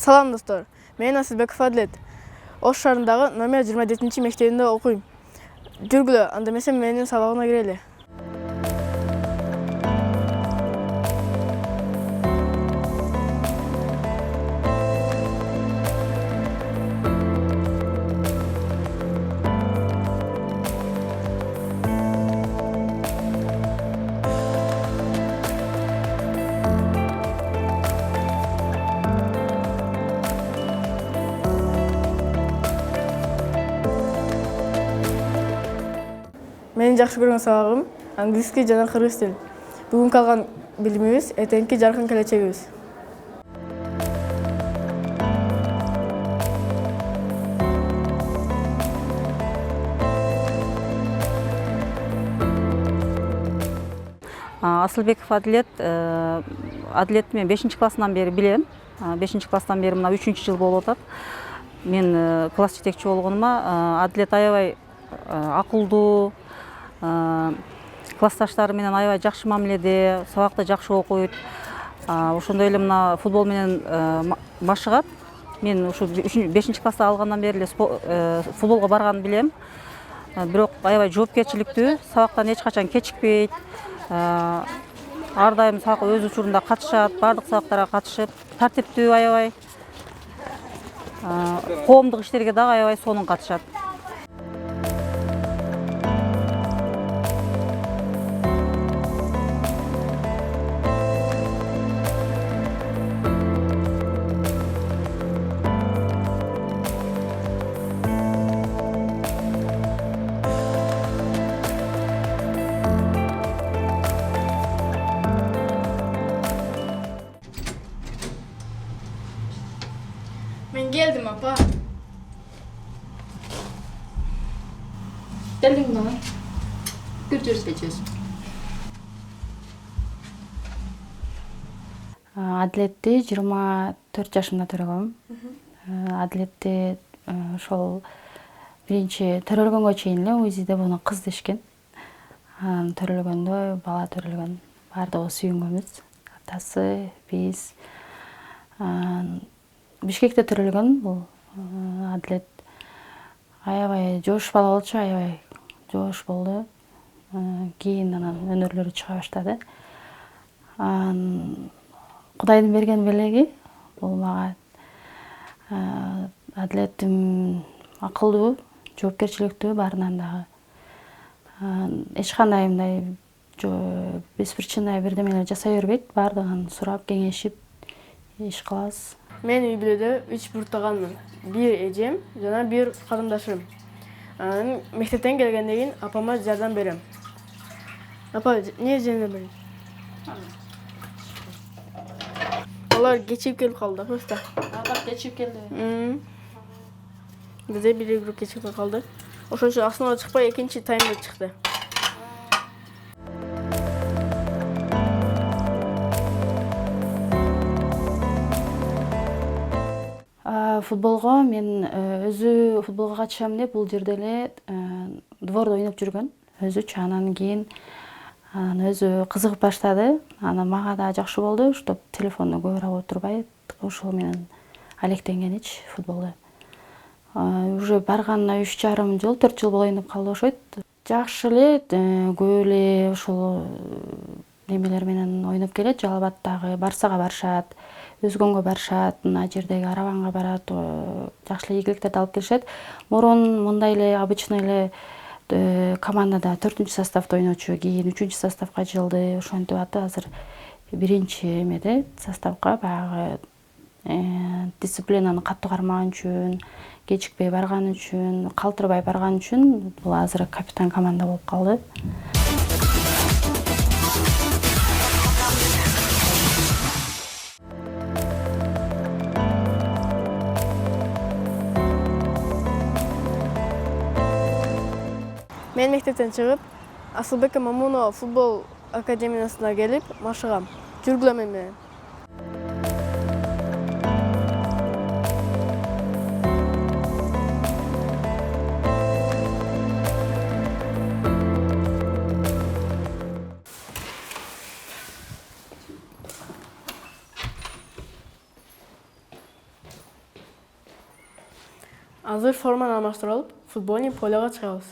Салам достор, мен Асылбеков Адлет. Ош шаарындагы номер 24 мектебинде окуйм. Жүргүлө, анда эмесе менин сабагыма кирели. Менин жакшы көргөн сабагым английский жана кыргыз тил. Бүгүнкү алган билимибиз эртеңки жаркын келечегибиз. Асылбеков Адлет, Адлет мен 5-классынан бери билем. 5-класстан бери мына 3-жыл болуп атат. Мен класс жетекчи болгонума Адлет аябай акылдуу, классташтары менен аябай жакшы мамиледе, сабакты жакшы окуйт. Ошондой эле мына футбол менен машыгат. Мен ушу 5-класста алгандан бери эле футболго барганын билем. Бирок аябай жоопкерчиликтүү, сабактан эч качан кечикпейт. Ар дайым сабакка өз учурунда катышат, бардык сабактарга катышып, тартиптүү аябай. Коомдук иштерге дагы аябай сонун катышат. Men geldim apa. Geldin mi? Görüşürüz geçiyoruz. Адлетти 24 жашымда төрөгөм. Адлетти ошол биринчи төрөлгөнгө чейин эле УЗИде буну кыз дешкен. Төрөлгөндө бала төрөлгөн. Бардыгы сүйүнгөнбүз. Атасы, биз. Бишкекте төрөлгөн бул Адлет. Аябай жош бала болчу, аябай жош болду. Кийин анан өнөрлөрү чыга баштады. Кудайдын берген белеги бул мага. Адлетим акылдуу, жоопкерчиликтүү баарынан дагы. Эч кандай мындай беспричинный бирдемелер жасай бербейт. Бардыгын сурап, кеңешип иш кылабыз. Мен үй бүлөдө 3 буртаганмын. Бир эжем жана бир карындашым. Анан мектептен келгенден кийин апама жардам берем. Апа, эмне жардам берет? Алар кечип келип калды просто. Алар кечип келди. Бизде бир групп кечип калды. Ошон үчүн основа чыкпай экинчи таймда чыкты. Футболго мен өзү футболго катышам деп бул жерде эле двордо ойноп жүргөн. Өзүчү анан кийин өзү кызыгып баштады. Анан мага да жакшы болду, чтоб телефондо көп отурбай, ошол менен алектенгенич футболдо. Уже барганына 3,5 жыл, 4 жыл болоюн деп калды окшойт. Жакшы эле, көп эле ошол немелер менен ойноп келет. Жалалбаддагы Барсага барышат, Өзгөнгө барышат, мына жердеги Араванга барат, жакшы эле ийгиликтерди алып келишет. Мурун мындай эле обычный эле командада 4-составда ойночу, кийин 3-составга жылды. Ошентип атты. Азыр 1-эмеде составга баягы дисциплинаны катуу кармаган үчүн, кечикпей барган үчүн, калтырбай барган үчүн бул азыр капитан команда болуп калды. Мен мектептен чыгып, Асылбек Мамунова футбол академиясына келип машыгам. Жүргүлө мен менен. Азыр форманы алмаштырып алып, футбольный полега чыгабыз.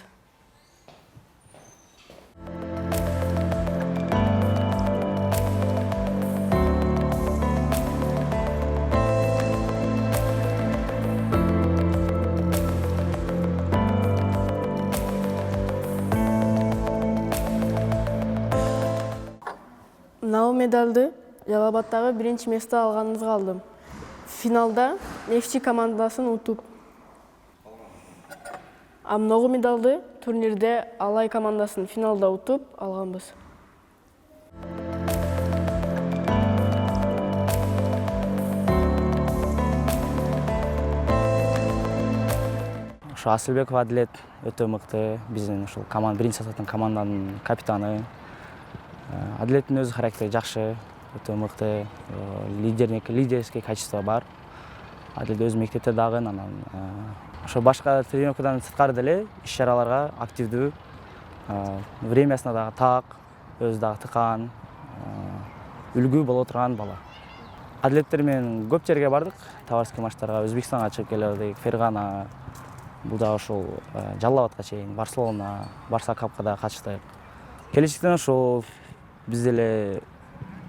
Мынау медалды Жалал-Абадтагы биринчи место алганыбызга алдым. Финалда Нефти командасын утуп. А многу медалды турнирде Алай командасын финалда утуп алганбыз. Ошо Асылбеков Адилет өтө мыкты. Биздин ушул биринчи составдын команданын капитаны. Адилеттин өзү характери жакшы, өтө мыкты, лидерский качество бар. Адилет өзү мектепте дагы, анан ошо башка тренировкадан сырткары деле иш-чараларга активдүү, времясына дагы так, өзү дагы тыкан, үлгү боло турган бала. Адилеттер менен көп жерге бардык, товарищеский матчтарга, Өзбекстанга чыгып келдик, Фергана, бул дагы ушул Жалал-Абадка чейин, Барселона, Барса капка дагы катыштык. Келечектен ошол биз деле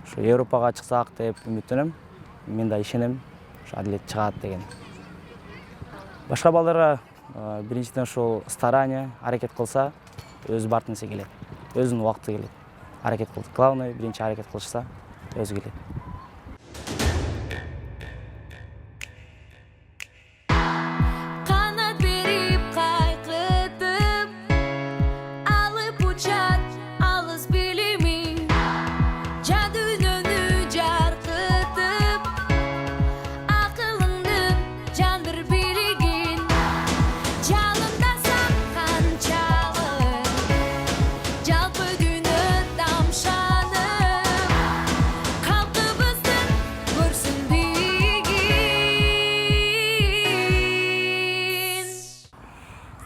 ошо Европага чыксак деп үмүттөнөм. Мен да ишенем, ошо Адилет чыгат деген. Башка балдарга биринчиден ошол старание, аракет кылса, өзү бартын эсе келет. Өзүнүн убакыты келет. Аракет кылды. Главное, биринчи аракет кылышса, өзү келет.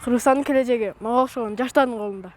Кыргызстандын келечеги мага окшогон жаштардын колунда.